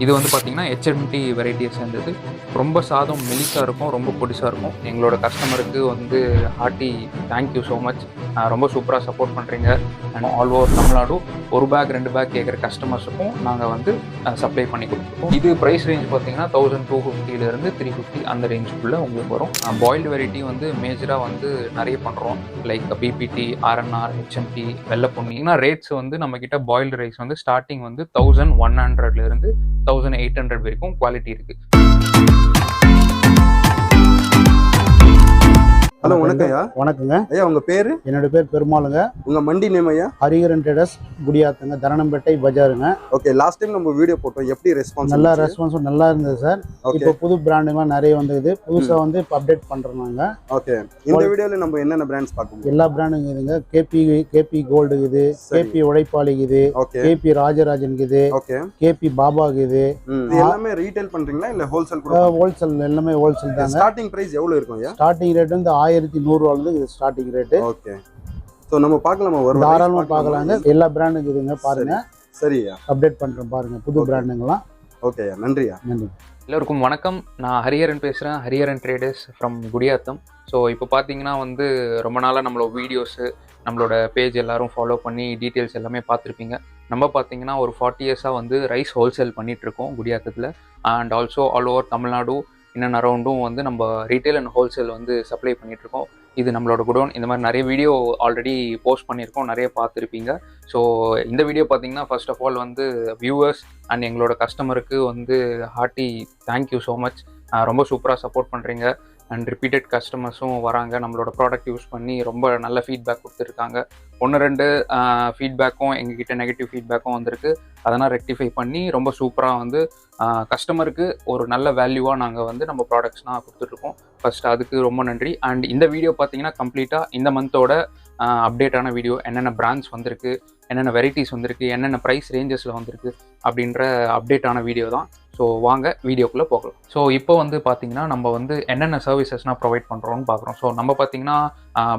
இது வந்து பார்த்தீங்கன்னா HMT வெரைட்டியை சேர்ந்தது. ரொம்ப சாதம் மெலிசாக இருக்கும், ரொம்ப பொடிசாக இருக்கும். எங்களோட கஸ்டமருக்கு வந்து ஹார்ட்டி தேங்க்யூ ஸோ மச். ரொம்ப சூப்பராக சப்போர்ட் பண்ணுறீங்க. And all over Tamil Nadu 1 pack 2 pack கேட்குற கஸ்டமர்ஸுக்கும் நாங்கள் வந்து சப்ளை பண்ணி கொடுத்துருக்கோம். இது ப்ரைஸ் ரேஞ்ச் பார்த்தீங்கன்னா 1250 350 அந்த ரேஞ்சுக்குள்ளே உங்களுக்கு வரும். பாயில்டு வெரைட்டி வந்து மேஜராக வந்து நிறைய பண்ணுறோம். லைக் பிபிடி, ஆர்என்ஆர், HMT, வெள்ளை பொன்னி. ரேட்ஸ் வந்து நம்மக்கிட்ட பாயில்டு ரைஸ் வந்து ஸ்டார்டிங் வந்து 1100 1800 வரைக்கும் குவாலிட்டி இருக்கு. ஹலோ வணக்கம் ஐயா. வணக்கங்க ஐயா, உங்க பேரு? என்னோட பேர் பெருமாளுங்க. உங்க மண்டி நேம் ஐயா? ஹரிஹரன் ட்ரேடர்ஸ், குடியாத்தங்க, தரணம்பேட்டை பஜாருங்க. ஓகே, லாஸ்ட் டைம் நம்ம வீடியோ போட்டோம். எப்படி ரெஸ்பான்ஸ்? நல்லா ரெஸ்பான்ஸ் நல்லா இருந்தது சார். இப்போ புது பிராண்டுலாம் நிறைய வந்தது. புதுசா வந்து இப்போ அப்டேட் பண்றோம் நாங்க. ஓகே, இந்த வீடியோல நம்ம என்னென்ன பிராண்ட்ஸ் பார்க்கணும்? எல்லா பிராண்டும் இருக்குதுங்க. கேபி கோல்டு இருக்குது, கேபி உழைப்பாளி இருக்குது, கேபி ராஜராஜன் இருக்குது, கேபி பாபா இருக்குது. இது எல்லாமே ரீட்டைல் பண்றீங்களா இல்ல ஹோல்சேல் கூட? ஹோல்சேல், எல்லாமே ஹோல்சேல் தான். ஸ்டார்டிங் பிரைஸ் எவ்வளவு இருக்கும் ஐயா? ஸ்டார்டிங் ரேட் வந்து 1100 வந்து இது ஸ்டார்டிங் ரேட். ஓகே, சோ நம்ம பார்க்கலாமா? ஒரு தாராளமா பார்க்கலாங்க. எல்லா பிராண்டும் இருக்குதுங்க, பாருங்க. சரியா, அப்டேட் பண்றோம் பாருங்க புது பிராண்டுங்கலாம். ஓகேயா, நன்றியா. நன்றி. எல்லோருக்கும் வணக்கம். நான் ஹரிஹரன் பேசுகிறேன், Hariharan traders from Gudiyatham. So இப்போ பார்த்தீங்கன்னா வந்து ரொம்ப நாளாக நம்மளோட வீடியோஸு, நம்மளோட பேஜ் எல்லோரும் ஃபாலோ பண்ணி டீட்டெயில்ஸ் எல்லாமே பார்த்துருப்பீங்க. நம்ம பார்த்தீங்கன்னா ஒரு 40 இயர்ஸாக வந்து ரைஸ் ஹோல்சேல் பண்ணிகிட்ருக்கோம் குடியாத்தத்தில். And also all over Tamil Nadu இன்னும் அரௌண்டும் வந்து நம்ம ரீட்டைல் அண்ட் ஹோல்சேல் வந்து சப்ளை பண்ணிகிட்ருக்கோம். இது நம்மளோட குடோன். இந்த மாதிரி நிறைய வீடியோ ஆல்ரெடி போஸ்ட் பண்ணியிருக்கோம், நிறைய பார்த்துருப்பீங்க. ஸோ இந்த வீடியோ பார்த்தீங்கன்னா ஃபர்ஸ்ட் ஆஃப் ஆல் வந்து வியூவர்ஸ் அண்ட் எங்களோட கஸ்டமருக்கு வந்து ஹார்ட்டி தேங்க்யூ ஸோ மச். ரொம்ப சூப்பராக சப்போர்ட் பண்ணுறீங்க. அண்ட் ரிப்பீட்டட் கஸ்டமர்ஸும் வராங்க, நம்மளோட ப்ராடக்ட் யூஸ் பண்ணி ரொம்ப நல்ல ஃபீட்பேக் கொடுத்துருக்காங்க. 1-2 ஃபீட்பேக்கும் எங்ககிட்ட நெகட்டிவ் ஃபீட்பேக்கும் வந்திருக்கு. அதெல்லாம் ரெக்டிஃபை பண்ணி ரொம்ப சூப்பராக வந்து கஸ்டமருக்கு ஒரு நல்ல வேல்யூவாக நாங்கள் வந்து நம்ம ப்ராடக்ட்ஸ்லாம் கொடுத்துட்ருக்கோம். ஃபர்ஸ்ட் அதுக்கு ரொம்ப நன்றி. அண்ட் இந்த வீடியோ பார்த்தீங்கன்னா கம்ப்ளீட்டாக இந்த மந்தோட அப்டேட்டான வீடியோ, என்னென்ன பிராண்ட்ஸ் வந்திருக்கு, என்னென்ன வெரைட்டிஸ் வந்திருக்கு, என்னென்ன ப்ரைஸ் ரேஞ்சஸில் வந்திருக்கு அப்படின்ற அப்டேட்டான வீடியோ தான். ஸோ வாங்க வீடியோக்குள்ளே போகலாம். ஸோ இப்போ வந்து பார்த்தீங்கன்னா நம்ம வந்து என்னென்ன சர்வீசஸ்னால் ப்ரொவைட் பண்ணுறோன்னு பார்க்குறோம். ஸோ நம்ம பார்த்தீங்கன்னா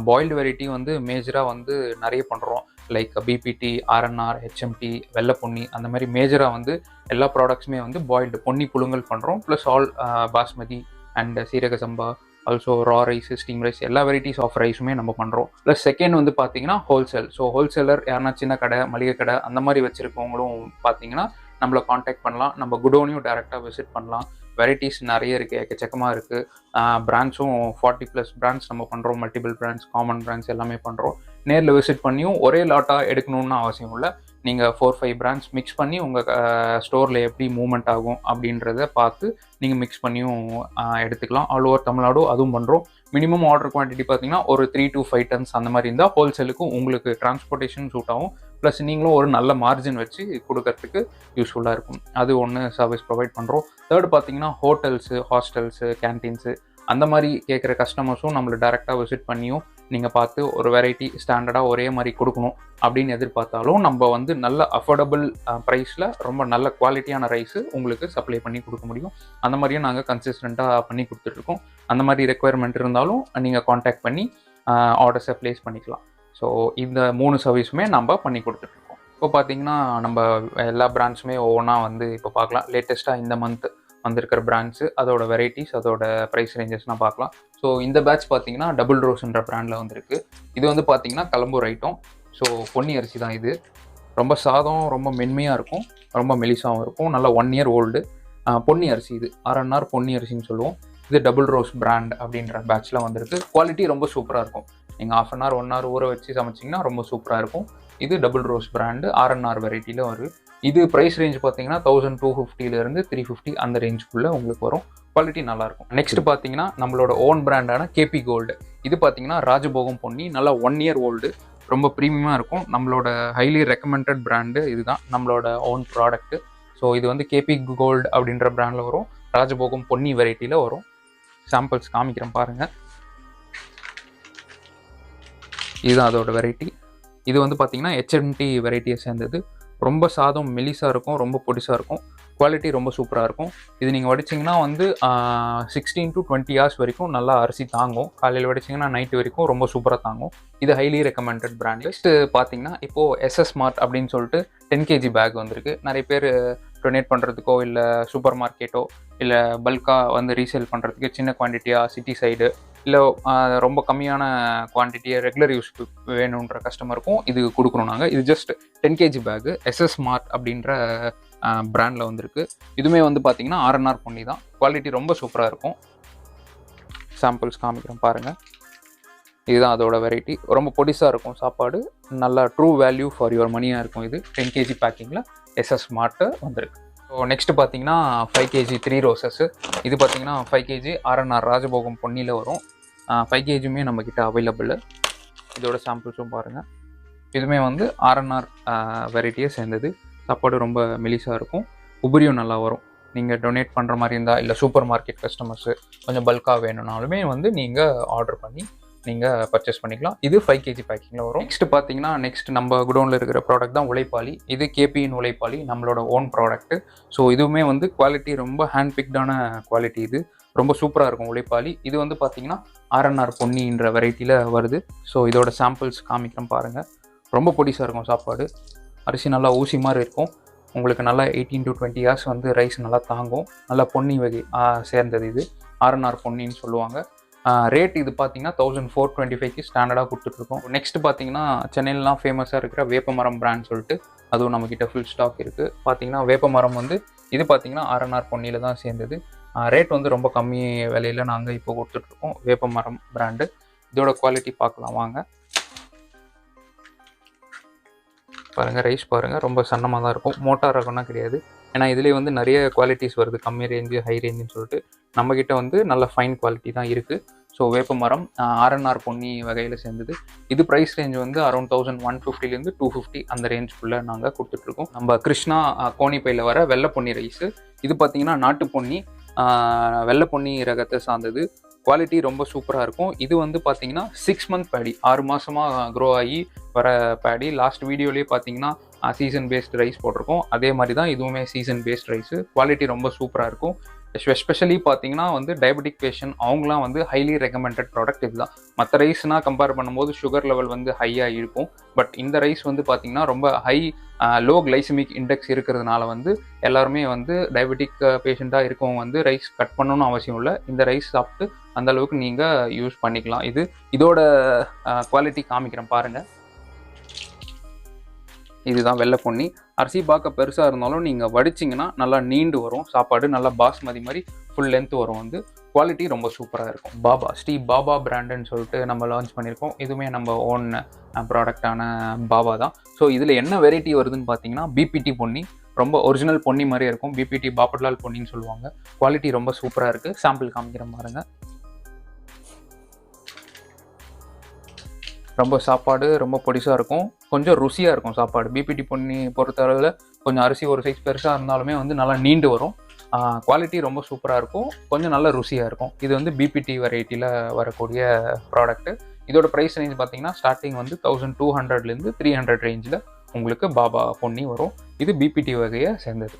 பாயில்டு வெரைட்டி வந்து மேஜராக வந்து நிறைய பண்ணுறோம். லைக் பிபிடி, ஆர்என்ஆர், HMT, வெள்ளை பொன்னி, அந்த மாதிரி மேஜராக வந்து எல்லா ப்ராடக்ட்ஸுமே வந்து பாயில்டு பொன்னி புழுங்கல் பண்ணுறோம். Plus all basmati and seeraga samba, also raw rice, steam rice, எல்லா வெரைட்டிஸ் ஆஃப் ரைஸுமே நம்ம பண்ணுறோம். ப்ளஸ் செகண்ட் வந்து பார்த்தீங்கன்னா ஹோல்சேல். ஸோ ஹோல்சேலர் யாருன்னா சின்ன கடை, மளிகை கடை அந்த மாதிரி வச்சுருக்கவங்களும் பார்த்தீங்கன்னா நம்மளை காண்டாக்ட் பண்ணலாம். நம்ம குடோனையும் டேரெக்டாக விசிட் பண்ணலாம். வெரைட்டிஸ் நிறைய இருக்குது, எக்கச்சக்கமாக இருக்குது. பிராண்ட்ஸும் 40+ பிராண்ட்ஸ் நம்ம பண்ணுறோம். மல்டிபிள் பிராண்ட்ஸ், காமன் பிராண்ட்ஸ் எல்லாமே பண்ணுறோம். நேரில் விசிட் பண்ணியும் ஒரே லாட்டாக எடுக்கணும்னு அவசியம் இல்லை. நீங்கள் 4-5 பிராண்ட்ஸ் மிக்ஸ் பண்ணி உங்கள் ஸ்டோரில் எப்படி மூவ்மெண்ட் ஆகும் அப்படின்றத பார்த்து நீங்கள் மிக்ஸ் பண்ணியும் எடுத்துக்கலாம். ஆல் ஓவர் தமிழ்நாடு அதுவும் பண்ணுறோம். மினிமம் ஆர்டர் குவான்டிட்டி பார்த்தீங்கன்னா ஒரு 3 to 5 tons அந்த மாதிரி இருந்தால் ஹோல்சேலுக்கும் உங்களுக்கு டிரான்ஸ்போர்ட்டேஷன் சூட் ஆகும். ப்ளஸ் நீங்களும் ஒரு நல்ல மார்ஜின் வச்சு கொடுக்கறதுக்கு யூஸ்ஃபுல்லாக இருக்கும். அது ஒன்று சர்வீஸ் ப்ரொவைட் பண்ணுறோம். தேர்ட் பார்த்தீங்கன்னா ஹோட்டல்ஸு, ஹாஸ்டல்ஸு, கேன்டீன்ஸு அந்த மாதிரி கேட்குற கஸ்டமர்ஸும் நம்மளை டேரெக்டாக விசிட் பண்ணியும் நீங்கள் பார்த்து ஒரு வெரைட்டி ஸ்டாண்டர்டாக ஒரே மாதிரி கொடுக்கணும் அப்படின்னு எதிர்பார்த்தாலும் நம்ம வந்து நல்ல அஃபோர்டபுள் ப்ரைஸில் ரொம்ப நல்ல குவாலிட்டியான ரைஸு உங்களுக்கு சப்ளை பண்ணி கொடுக்க முடியும். அந்த மாதிரியும் நாங்கள் கன்சிஸ்டண்ட்டாக பண்ணி கொடுத்துட்ருக்கோம். அந்த மாதிரி ரெக்குயர்மெண்ட் இருந்தாலும் நீங்கள் காண்டாக்ட் பண்ணி ஆர்டர்ஸை ப்ளேஸ் பண்ணிக்கலாம். ஸோ இந்த 3 சர்வீஸுமே நம்ம பண்ணி கொடுத்துட்ருக்கோம். இப்போ பார்த்தீங்கன்னா நம்ம எல்லா பிராண்ட்ஸுமே ஒவ்வொன்றா வந்து இப்போ பார்க்கலாம். லேட்டஸ்ட்டாக இந்த மந்த் வந்திருக்கிற பிராண்ட்ஸு, அதோட வெரைட்டிஸ், அதோட ப்ரைஸ் ரேஞ்சஸ்லாம் பார்க்கலாம். ஸோ இந்த பேட்ச் பார்த்தீங்கன்னா டபுள் ரோஸ்ன்ற பிராண்டில் வந்திருக்கு. இது வந்து பார்த்தீங்கன்னா கலம்பூர் ஐட்டம். ஸோ பொன்னி அரிசி தான் இது. ரொம்ப சாதம் ரொம்ப மென்மையாக இருக்கும், ரொம்ப மெலிசாகவும் இருக்கும். நல்லா 1 year ஓல்டு பொன்னி அரிசி. இது RNR பொன்னி அரிசின்னு சொல்லுவோம். இது டபுள் ரோஸ் பிராண்ட் அப்படின்ற பேட்சில் வந்திருக்கு. குவாலிட்டி ரொம்ப சூப்பராக இருக்கும். நீங்கள் 1/2 hour 1 hour ஊற வச்சு சமைச்சிங்கன்னா ரொம்ப சூப்பராக இருக்கும். இது டபுள் ரோஸ் பிராண்டு RNR வெரைட்டியில் வருது. இது ப்ரைஸ் ரேஞ்ச் பார்த்தீங்கன்னா 1250 350 அந்த ரேஞ்சுக்குள்ளே உங்களுக்கு வரும். குவாலிட்டி நல்லாயிருக்கும். நெக்ஸ்ட் பார்த்தீங்கன்னா நம்மளோட ஓன் பிராண்டான கேபி கோல்டு. இது பார்த்தீங்கன்னா ராஜபோகம் பொன்னி, நல்லா 1 year ஓல்டு, ரொம்ப ப்ரீமியமாக இருக்கும். நம்மளோட ஹைலி ரெக்கமெண்டட் பிராண்டு இதுதான், நம்மளோட ஓன் ப்ராடக்ட்டு. ஸோ இது வந்து கேபி கோல்டு அப்படின்ற பிராண்டில் வரும். ராஜபோகம் பொன்னி வெரைட்டியில் வரும். சாம்பிள்ஸ் காமிக்கிறேன் பாருங்கள். இதுதான் அதோட வெரைட்டி. இது வந்து பார்த்தீங்கன்னா HMT வெரைட்டியை சேர்ந்தது. ரொம்ப சாதம் மெலிசாக இருக்கும், ரொம்ப பொடிசாக இருக்கும். குவாலிட்டி ரொம்ப சூப்பராக இருக்கும். இது நீங்கள் வடிச்சிங்கன்னா வந்து 16 to 20 hours வரைக்கும் நல்லா அரிசி தாங்கும். காலையில் வடிச்சிங்கன்னா நைட்டு வரைக்கும் ரொம்ப சூப்பராக தாங்கும். இது ஹைலி ரெக்கமெண்டட் பிராண்ட். நெக்ஸ்ட்டு பார்த்தீங்கன்னா இப்போது SS Mart அப்படின்னு சொல்லிட்டு 10 kg பேக் வந்திருக்கு. நிறைய பேர் டொனேட் பண்ணுறதுக்கோ இல்லை சூப்பர் மார்க்கெட்டோ இல்லை பல்காக வந்து ரீசேல் பண்ணுறதுக்கு சின்ன குவான்டிட்டியாக சிட்டி சைடு இல்லை ரொம்ப கம்மியான குவான்டிட்டியை ரெகுலர் யூஸ்க்கு வேணுன்ற கஸ்டமருக்கும் இது கொடுக்குறோம் நாங்கள். இது ஜஸ்ட் 10 kg பேக்கு SS Mart அப்படின்ற பிராண்டில் வந்துருக்கு. இதுவுமே வந்து பார்த்தீங்கன்னா R&R பொன்னி தான். குவாலிட்டி ரொம்ப சூப்பராக இருக்கும். சாம்பிள்ஸ் காமிக்கிறேன் பாருங்கள். இதுதான் அதோட வெரைட்டி. ரொம்ப பொடிசாக இருக்கும் சாப்பாடு. நல்லா ட்ரூ வேல்யூ ஃபார் யுவர் மணியாக இருக்கும். இது 10 kg பேக்கிங்கில் SS Mart வந்திருக்கு. ஸோ நெக்ஸ்ட்டு பார்த்தீங்கன்னா 5 kg 3 roses. இது பார்த்தீங்கன்னா 5 kg R&R ராஜபோகம் பொன்னியில் வரும். 5 kgமே நம்மக்கிட்ட அவைலபிள். இதோட சாம்பிள்ஸும் பாருங்கள். இதுவுமே வந்து R&R வெரைட்டியை சேர்ந்தது. சாப்பாடு ரொம்ப மெலிசாக இருக்கும். உபரியும் நல்லா வரும். நீங்கள் டொனேட் பண்ணுற மாதிரி இருந்தால் இல்லை சூப்பர் மார்க்கெட் கஸ்டமர்ஸு கொஞ்சம் பல்காக வேணும்னாலுமே வந்து நீங்கள் ஆர்டர் பண்ணி நீங்கள் பர்ச்சேஸ் பண்ணிக்கலாம். இது 5 kg பேக்கிங்கில் வரும். நெக்ஸ்ட்டு பார்த்தீங்கன்னா நம்ம குடோனில் இருக்கிற ப்ராடக்ட் தான் உழைப்பாளி. இது கேபியின் உழைப்பாளி, நம்மளோட ஓன் ப்ராடக்ட்டு. ஸோ இதுவுமே வந்து குவாலிட்டி ரொம்ப ஹேண்ட் பிக்டான குவாலிட்டி. இது ரொம்ப சூப்பராக இருக்கும் உழைப்பாளி. இது வந்து பார்த்தீங்கன்னா R&R பொன்னின்ற வெரைட்டியில் வருது. ஸோ இதோட சாம்பிள்ஸ் காமிக்கிறேன் பாருங்கள். ரொம்ப பொடிசாக இருக்கும் சாப்பாடு. அரிசி நல்லா ஊசி மாதிரி இருக்கும். உங்களுக்கு நல்லா 18 to 20 hours வந்து ரைஸ் நல்லா தாங்கும். நல்லா பொன்னி வகை சேர்ந்தது. இது R&R பொன்னின்னு சொல்லுவாங்க. ரேட் இது பார்த்தீங்கன்னா 1425க்கு ஸ்டாண்டர்டாக கொடுத்துட்ருக்கோம். நெக்ஸ்ட் பார்த்தீங்கன்னா சென்னையிலலாம் ஃபேமஸாக இருக்கிற வேப்பமரம் பிராண்ட் சொல்லிட்டு அதுவும் நம்மக்கிட்ட ஃபுல் ஸ்டாக் இருக்குது. பார்த்தீங்கன்னா வேப்பமரம் வந்து இது பார்த்தீங்கன்னா R&R பொன்னியில் தான் சேர்ந்தது. ரேட் வந்து ரொம்ப கம்மி விலையில் நாங்கள் இப்போ கொடுத்துட்ருக்கோம். வேப்பமரம் பிராண்டு. இதோட குவாலிட்டி பார்க்கலாம் வாங்க. பாருங்கள் ரைஸ் பாருங்கள். ரொம்ப சன்னமாக தான் இருக்கும். மோட்டார் ரகம்னா கிடையாது. ஏன்னா இதுலேயே வந்து நிறைய குவாலிட்டிஸ் வருது. கம்மி ரேஞ்சு ஹை ரேஞ்சுன்னு சொல்லிட்டு நம்மக்கிட்ட வந்து நல்ல ஃபைன் குவாலிட்டி தான் இருக்குது. ஸோ வேப்பமரம் R&R பொன்னி வகையில் சேர்ந்தது. இது ப்ரைஸ் ரேஞ்ச் வந்து அரௌண்ட் 1150லேருந்து 250 அந்த ரேஞ்சுக்குள்ளே நாங்கள் கொடுத்துட்ருக்கோம். நம்ம கிருஷ்ணா கோணிப்பையில் வர வெள்ளை பொன்னி ரைஸு. இது பார்த்திங்கன்னா நாட்டு பொன்னி வெள்ளை பொன்னி ரகத்தை சார்ந்தது. குவாலிட்டி ரொம்ப சூப்பராக இருக்கும். இது வந்து பார்த்தீங்கன்னா 6 month பேடி, 6 மாதமாக க்ரோ ஆகி வர பேடி. லாஸ்ட் வீடியோலேயே பார்த்தீங்கன்னா சீசன் பேஸ்ட் ரைஸ் போட்டிருக்கோம். அதே மாதிரி தான் இதுவுமே சீசன் பேஸ்ட் ரைஸு. குவாலிட்டி ரொம்ப சூப்பராக இருக்கும். எஸ்பெஷலி பார்த்தீங்கன்னா வந்து டயபெட்டிக் பேஷண்ட் அவங்களாம் வந்து ஹைலி ரெக்கமெண்டட் ப்ராடக்ட் இது தான். மற்ற ரைஸ்னால் கம்பேர் பண்ணும்போது சுகர் லெவல் வந்து ஹையாக இருக்கும். பட் இந்த ரைஸ் வந்து பார்த்திங்கன்னா ரொம்ப லோ கிளைசமிக் இண்டெக்ஸ் இருக்கிறதுனால வந்து எல்லாருமே வந்து டயபெட்டிக் பேஷண்ட்டாக இருக்கவங்க வந்து ரைஸ் கட் பண்ணணும்னு அவசியம் இல்லை. இந்த ரைஸ் சாப்பிட்டு அந்த அளவுக்கு நீங்கள் யூஸ் பண்ணிக்கலாம். இதோட குவாலிட்டி காமிக்கிறேன் பாருங்கள். இதுதான் வெள்ளை பொன்னி. அரிசி பார்க்க பெருசாக இருந்தாலும் நீங்கள் வடிச்சிங்கன்னா நல்லா நீண்டு வரும். சாப்பாடு நல்லா பாஸ்மதி மாதிரி ஃபுல் லென்த் வரும். வந்து குவாலிட்டி ரொம்ப சூப்பராக இருக்கும். பாபா ஸ்ரீ பாபா பிராண்டுன்னு சொல்லிட்டு நம்ம லான்ச் பண்ணியிருக்கோம். இதுவுமே நம்ம ஓன் ப்ராடக்டான பாபா தான். ஸோ இதில் என்ன வெரைட்டி வருதுன்னு பார்த்தீங்கன்னா BPT பொன்னி. ரொம்ப ஒரிஜினல் பொன்னி மாதிரியே இருக்கும். BPT பாப்பட்லால் பொன்னின்னு சொல்லுவாங்க. குவாலிட்டி ரொம்ப சூப்பராக இருக்குது. சாம்பிள் காமிக்கிற பாருங்கள். ரொம்ப சாப்பாடு ரொம்ப பொடிசாக இருக்கும். கொஞ்சம் ருசியாக இருக்கும் சாப்பாடு. BPT பொன்னி பொறுத்தளவில் கொஞ்சம் அரிசி ஒரு சைஸ் பெருசாக இருந்தாலுமே வந்து நல்லா நீண்டு வரும். குவாலிட்டி ரொம்ப சூப்பராக இருக்கும். கொஞ்சம் நல்ல ருசியாக இருக்கும். இது வந்து BPT வெரைட்டியில் வரக்கூடிய ப்ராடக்ட்டு. இதோட ப்ரைஸ் ரேஞ்ச் பார்த்தீங்கன்னா ஸ்டார்டிங் வந்து 1200லேருந்து 300 ரேஞ்சில் உங்களுக்கு பாபா பொன்னி வரும். இது BPT வகையை சேர்ந்தது.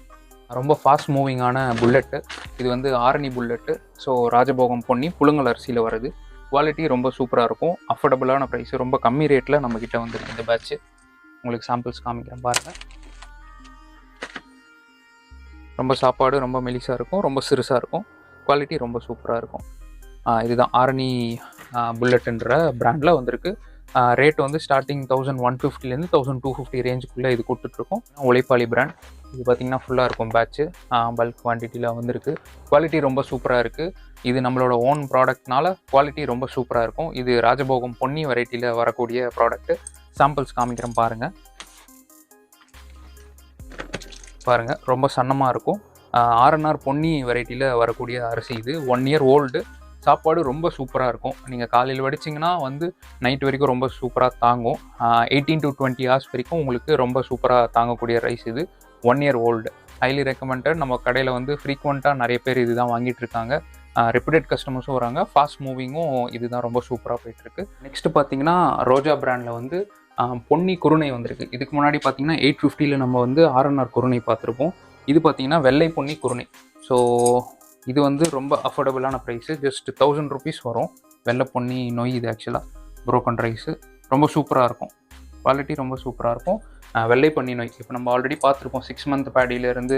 ரொம்ப ஃபாஸ்ட் மூவிங்கான புல்லெட்டு. இது வந்து ஆரணி புல்லெட்டு. ஸோ ராஜபோகம் பொன்னி புழுங்கல் அரிசியில் வருது. குவாலிட்டி ரொம்ப சூப்பராக இருக்கும். அஃபோர்டபுளான ப்ரைஸு. ரொம்ப கம்மி ரேட்டில் நம்மக்கிட்ட வந்துருக்கு இந்த பேட்ச்சு. உங்களுக்கு சாம்பிள்ஸ் காமிக்கிறேன் பாருங்கள். ரொம்ப சாப்பாடு ரொம்ப மெலிசாக இருக்கும். ரொம்ப சிறுசாக இருக்கும். குவாலிட்டி ரொம்ப சூப்பராக இருக்கும். இதுதான் ஆரணி புல்லெட்டுன்ற பிராண்டில் வந்திருக்கு. ரேட் வந்து ஸ்டார்டிங் 1150லேருந்து 1250 ரேஞ்சுக்குள்ளே இது கொடுத்துட்ருக்கோம். உழைப்பாளி பிராண்ட். இது பார்த்திங்கன்னா ஃபுல்லாக இருக்கும் பேட்ச்சு. பல்க் குவான்டிட்டியில் வந்திருக்கு. குவாலிட்டி ரொம்ப சூப்பராக இருக்குது. இது நம்மளோட ஓன் ப்ராடக்ட்னால குவாலிட்டி ரொம்ப சூப்பராக இருக்கும். இது ராஜபோகம் பொன்னி வெரைட்டியில் வரக்கூடிய ப்ராடக்ட்டு. சாம்பிள்ஸ் காமிக்கிறேன் பாருங்கள். பாருங்கள் ரொம்ப சன்னமாக இருக்கும். R&R பொன்னி வெரைட்டியில் வரக்கூடிய அரிசி. இது 1 year ஓல்டு. சாப்பாடு ரொம்ப சூப்பராக இருக்கும். நீங்கள் காலையில் வடிச்சிங்கன்னா வந்து நைட் வரைக்கும் ரொம்ப சூப்பராக தாங்கும். 18 to 20 hours வரைக்கும் உங்களுக்கு ரொம்ப சூப்பராக தாங்கக்கூடிய ரைஸ். இது 1 year ஓல்டு. Highly recommended. நம்ம கடையில் வந்து ஃப்ரீக்வெண்ட்டாக நிறைய பேர் இது தான் வாங்கிட்டு இருக்காங்க. ரெப்யூட்டட் கஸ்டமர்ஸும் வராங்க. ஃபாஸ்ட் மூவிங்கும் இது தான் ரொம்ப சூப்பராக போயிட்டுருக்கு. நெக்ஸ்ட்டு பார்த்தீங்கன்னா ரோஜா பிராண்டில் வந்து பொன்னி குருணை வந்திருக்கு. இதுக்கு முன்னாடி பார்த்தீங்கன்னா 850ல் நம்ம வந்து R&R குருணை பார்த்துருப்போம். இது பார்த்தீங்கன்னா வெள்ளை பொன்னி குருணை. ஸோ இது வந்து ரொம்ப அஃபோர்டபுளான ப்ரைஸு. ஜஸ்ட் 1000 rupees வரும். வெள்ளை பொன்னி நொய். இது ஆக்சுவலாக ப்ரோக்கன் ரைஸு. ரொம்ப சூப்பராக இருக்கும். குவாலிட்டி ரொம்ப சூப்பராக இருக்கும். வெள்ளை பொன்னி நோய். இப்போ நம்ம ஆல்ரெடி பார்த்துருப்போம் 6 மந்த் பேடியிலேருந்து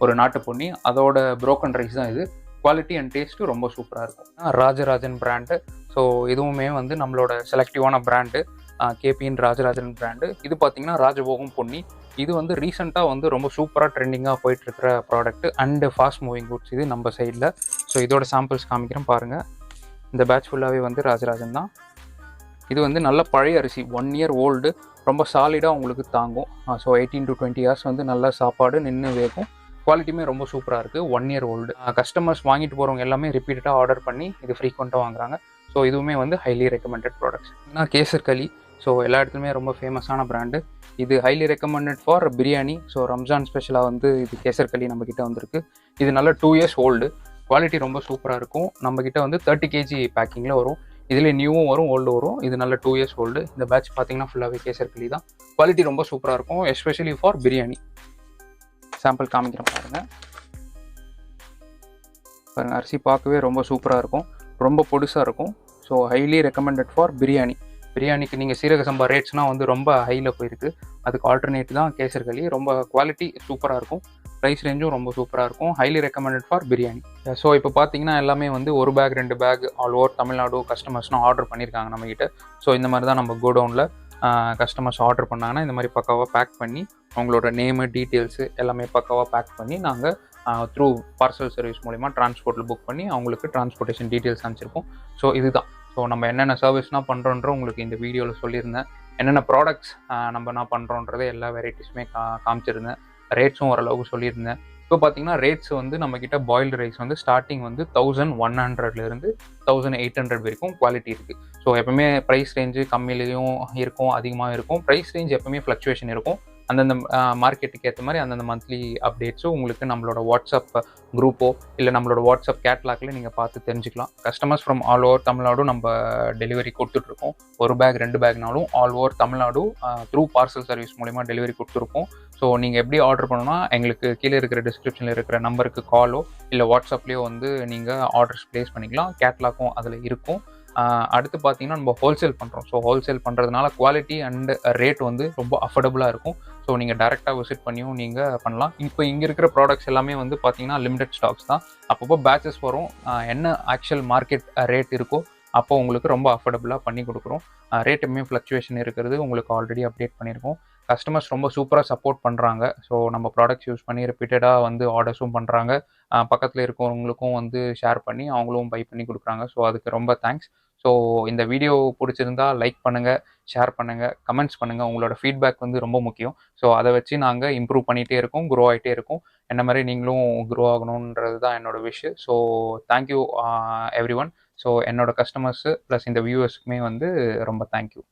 ஒரு நாட்டு பொன்னி, அதோட புரோக்கன் ரைஸ் தான் இது. குவாலிட்டி அண்ட் டேஸ்ட்டு ரொம்ப சூப்பராக இருக்கும். ராஜராஜன் பிராண்டு. ஸோ இதுவுமே வந்து நம்மளோட செலக்டிவான பிராண்டு, கேபியின் ராஜராஜன் பிராண்டு. இது பார்த்தீங்கன்னா ராஜபோகம் பொன்னி. இது வந்து ரீசெண்டாக வந்து ரொம்ப சூப்பராக ட்ரெண்டிங்காக போயிட்டுருக்கிற product and fast moving goods இது நம்ம சைடில். ஸோ இதோட சாம்பிள்ஸ் காமிக்கிறேன் பாருங்கள். இந்த பேட்ச் ஃபுல்லாகவே வந்து ராஜராஜன் தான். இது வந்து நல்ல பழைய அரிசி, 1 இயர் ஓல்டு, ரொம்ப சாலிடாக உங்களுக்கு தாங்கும். ஸோ 18 to 20 ஹவர்ஸ் வந்து நல்ல சாப்பாடு நின்று வேகும். குவாலிட்டியுமே ரொம்ப சூப்பராக இருக்குது. 1 இயர் ஓல்டு. கஸ்டமர்ஸ் வாங்கிட்டு போகிறவங்க எல்லாமே ரிப்பீட்டடாக ஆர்டர் பண்ணி இது ஃப்ரீக்வெண்ட்டாக வாங்குறாங்க. ஸோ இதுவுமே வந்து ஹைலி ரெக்கமெண்டட் ப்ராடக்ட்ஸ். கேசர் களி. ஸோ எல்லா இடத்துலையுமே ரொம்ப ஃபேமஸான பிராண்டு. இது highly recommended for biryani. So Ramzan ஸ்பெஷலாக வந்து இது கேசர் களி நம்மக்கிட்ட வந்திருக்கு. இது நல்ல 2 இயர்ஸ் ஓல்டு. குவாலிட்டி ரொம்ப சூப்பராக இருக்கும். நம்மக்கிட்ட வந்து 30 kg பேக்கிங்கில் வரும். இதில் நியூவும் வரும், ஓல்டு வரும். இது நல்ல 2 இயர்ஸ் ஓல்டு. இந்த பேட்ச் பார்த்தீங்கன்னா ஃபுல்லாகவே கேசர் களி தான். குவாலிட்டி ரொம்ப சூப்பராக இருக்கும், எஸ்பெஷலி ஃபார் பிரியாணி. சாம்பிள் காமிக்கிறேன் பாருங்கள். பாருங்கள், அரிசி பார்க்கவே ரொம்ப சூப்பராக இருக்கும், ரொம்ப பொடுசாக இருக்கும். So highly recommended for biryani. பிரியாணிக்கு நீங்கள் சீரக சம்பா ரேட்ஸ்னால் வந்து ரொம்ப ஹையில் போயிருக்கு. அதுக்கு ஆல்டர்னேட் தான் கேசர் களி. ரொம்ப குவாலிட்டி சூப்பராக இருக்கும், ப்ரைஸ் ரேஞ்சும் ரொம்ப சூப்பராக இருக்கும். Highly recommended for biryani. So இப்போ பார்த்தீங்கன்னா எல்லாமே வந்து 1 pack 2 pack all over Tamil Nadu கஸ்டமர்ஸ்லாம் ஆர்டர் பண்ணியிருக்காங்க நம்மக்கிட்ட. ஸோ இந்த மாதிரி தான் நம்ம கோடவுனில் கஸ்டமர்ஸ் ஆர்டர் பண்ணாங்கன்னா இந்த மாதிரி பக்காவாக பேக் பண்ணி அவங்களோட நேமு டீட்டெயில்ஸு எல்லாமே பக்காவாக பேக் பண்ணி நாங்கள் த்ரூ பார்சல் சர்வீஸ் மூலிமா டிரான்ஸ்போர்ட்டில் புக் பண்ணி அவங்களுக்கு டிரான்ஸ்போர்ட்டேஷன் டீட்டெயில்ஸ் அனுப்பிச்சிருப்போம். ஸோ இதுதான். ஸோ நம்ம என்னென்ன சர்வீஸ்னால் பண்ணுறோன்ற உங்களுக்கு இந்த வீடியோவில் சொல்லியிருந்தேன். என்னென்ன ப்ராடக்ட்ஸ் நம்ம என்ன பண்ணுறோன்றதை எல்லா வெரைட்டிஸுமே காமிச்சிருந்தேன். ரேட்ஸும் ஓரளவுக்கு சொல்லியிருந்தேன். இப்போ பார்த்தீங்கன்னா ரேட்ஸ் வந்து நம்மக்கிட்ட பாயில்டு ரைஸ் வந்து ஸ்டார்டிங் வந்து 1100லேருந்து 1800 வரைக்கும் குவாலிட்டி இருக்குது. ஸோ எப்பவுமே ப்ரைஸ் ரேஞ்சு கம்மியிலையும் இருக்கும், அதிகமாக இருக்கும். ப்ரைஸ் ரேஞ்ச் எப்பவுமே ஃப்ளக்சுவேஷன் இருக்கும். அந்தந்த மார்க்கெட்டுக்கு ஏற்ற மாதிரி அந்தந்த மந்த்லி அப்டேட்ஸும் உங்களுக்கு நம்மளோட வாட்ஸ்அப் குரூப்போ இல்லை நம்மளோட வாட்ஸ்அப் கேட்லாக்ல நீங்கள் பார்த்து தெரிஞ்சுக்கலாம். Customers from all over Tamil Nadu நம்ம டெலிவரி கொடுத்துட்ருக்கோம். 1 பேக் 2 பேக்னாலும் all over Tamil Nadu through parcel service மூலிமா டெலிவரி கொடுத்துருக்கோம். ஸோ நீங்கள் எப்படி ஆர்டர் பண்ணணும்னா எங்களுக்கு கீழே இருக்கிற டிஸ்கிரிப்ஷனில் இருக்கிற நம்பருக்கு காலோ இல்லை வாட்ஸ்அப்லேயோ வந்து நீங்கள் ஆர்டர்ஸ் ப்ளேஸ் பண்ணிக்கலாம். கேட்லாக்கும் அதில் இருக்கும். அடுத்து பார்த்தீங்கன்னா நம்ம ஹோல்சேல் பண்ணுறோம். ஸோ ஹோல்சேல் பண்ணுறதுனால குவாலிட்டி அண்ட் ரேட் வந்து ரொம்ப அஃபோர்டபுளாக இருக்கும். ஸோ நீங்கள் டேரெக்டாக விசிட் பண்ணியும் நீங்கள் பண்ணலாம். இப்போ இங்கே இருக்கிற ப்ராடக்ட்ஸ் எல்லாமே வந்து பார்த்தீங்கன்னா லிமிடெட் ஸ்டாக்ஸ் தான். அப்பப்போ பேட்சஸ் வரும். என்ன ஆக்சுவல் மார்க்கெட் ரேட் இருக்கோ அப்போ உங்களுக்கு ரொம்ப அஃபோர்டபுளாக பண்ணி கொடுக்குறோம். ரேட் எப்பவுமே ஃப்ளக்சுவேஷன் இருக்கிறது உங்களுக்கு ஆல்ரெடி அப்டேட் பண்ணியிருக்கோம். கஸ்டமர்ஸ் ரொம்ப சூப்பராக சப்போர்ட் பண்ணுறாங்க. ஸோ நம்ம ப்ராடக்ட்ஸ் யூஸ் பண்ணி ரிப்பீட்டடாக வந்து ஆர்டர்ஸும் பண்ணுறாங்க. பக்கத்தில் இருக்கிறவங்களுக்கும் வந்து ஷேர் பண்ணி அவங்களும் பை பண்ணி கொடுக்குறாங்க. ஸோ அதுக்கு ரொம்ப தேங்க்ஸ். ஸோ இந்த வீடியோ பிடிச்சிருந்தா லைக் பண்ணுங்கள், ஷேர் பண்ணுங்கள், கமெண்ட்ஸ் பண்ணுங்கள். உங்களோட ஃபீட்பேக் வந்து ரொம்ப முக்கியம். ஸோ அதை வச்சு நாங்கள் இம்ப்ரூவ் பண்ணிகிட்டே இருக்கோம், க்ரோ ஆகிட்டே இருக்கோம். என்ன மாதிரி நீங்களும் க்ரோ ஆகணுன்றது தான் என்னோட wish. So thank you every one. So என்னோட கஸ்டமர்ஸு ப்ளஸ் இந்த வியூவர்ஸுக்குமே வந்து ரொம்ப தேங்க்யூ.